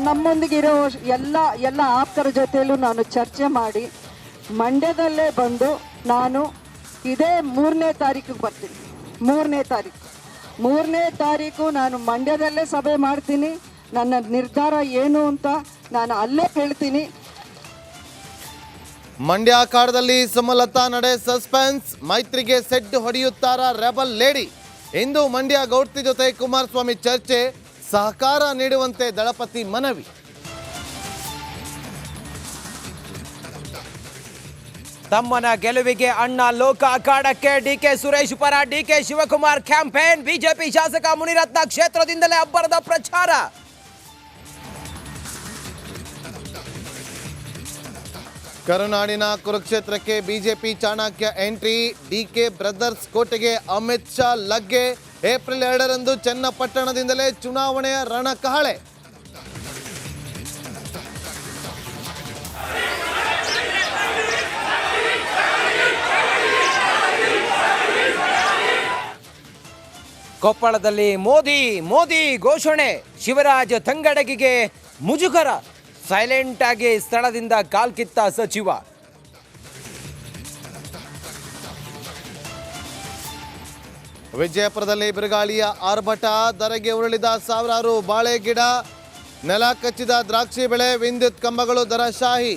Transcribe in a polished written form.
ನಮ್ಮೊಂದಿಗಿರೋ ಎಲ್ಲ ಆಪ್ತರ ಜೊತೆಯಲ್ಲೂ ನಾನು ಚರ್ಚೆ ಮಾಡಿ ಮಂಡ್ಯದಲ್ಲೇ ಬಂದು ನಾನು ಇದೇ 3ನೇ ತಾರೀಕಿಗೆ ಬರ್ತೀನಿ. 3ನೇ ತಾರೀಕು ನಾನು ಮಂಡ್ಯದಲ್ಲೇ ಸಭೆ ಮಾಡ್ತೀನಿ. ನನ್ನ ನಿರ್ಧಾರ ಏನು ಅಂತ ನಾನು ಅಲ್ಲೇ ಹೇಳ್ತೀನಿ. ಮಂಡ್ಯ ಅಖಾಡದಲ್ಲಿ ಸುಮಲತಾ ನಡೆ ಸಸ್ಪೆನ್ಸ್. ಮೈತ್ರಿಗೆ ಸೆಡ್ ಹೊಡೆಯುತ್ತಾರ ರೆಬಲ್ ಲೇಡಿ. ಇಂದು ಮಂಡ್ಯ ಗೌಡ್ತಿ ಜೊತೆ ಕುಮಾರಸ್ವಾಮಿ ಚರ್ಚೆ, ಸಹಕಾರ ನೀಡುವಂತೆ ದಳಪತಿ ಮನವಿ. ತಮ್ಮನ ಗೆಲುವಿಗೆ ಅಣ್ಣ ಲೋಕ ಅಖಾಡಕ್ಕೆ ಡಿಕೆ ಸುರೇಶ್ ಪರ ಡಿಕೆ ಶಿವಕುಮಾರ್ ಕ್ಯಾಂಪೇನ್. ಬಿಜೆಪಿ ಶಾಸಕ ಮುನಿರತ್ನ ಕ್ಷೇತ್ರದಿಂದಲೇ ಅಬ್ಬರದ ಪ್ರಚಾರ. ಕರುನಾಡಿನ ಕುರುಕ್ಷೇತ್ರಕ್ಕೆ BJP Chanakya entry. DK brothers ಕೋಟೆಗೆ ಅಮಿತ್ ಶಾ ಲಗ್ಗೆ. ಏಪ್ರಿಲ್ 2ರಂದು ಚನ್ನಪಟ್ಟಣದಿಂದಲೇ ಚುನಾವಣೆಯ ರಣಕಹಳೆ. ಕೊಪ್ಪಳದಲ್ಲಿ ಮೋದಿ ಘೋಷಣೆ. ಶಿವರಾಜ್ ತಂಗಡಗಿಗೆ ಮುಜುಗರ. ಸೈಲೆಂಟ್ ಆಗಿ ಸ್ಥಳದಿಂದ ಕಾಲ್ಕಿತ್ತ ಸಚಿವ. ವಿಜಯಪುರದಲ್ಲಿ ಬಿರುಗಾಳಿಯ ಆರ್ಭಟ. ಧರೆಗೆ ಉರುಳಿದ ಸಾವಿರಾರು ಬಾಳೆ ಗಿಡ. ನೆಲ ಕಚ್ಚಿದ ದ್ರಾಕ್ಷಿ ಬೆಳೆ. ವಿದ್ಯುತ್ ಕಂಬಗಳು ಧರಾಶಾಹಿ.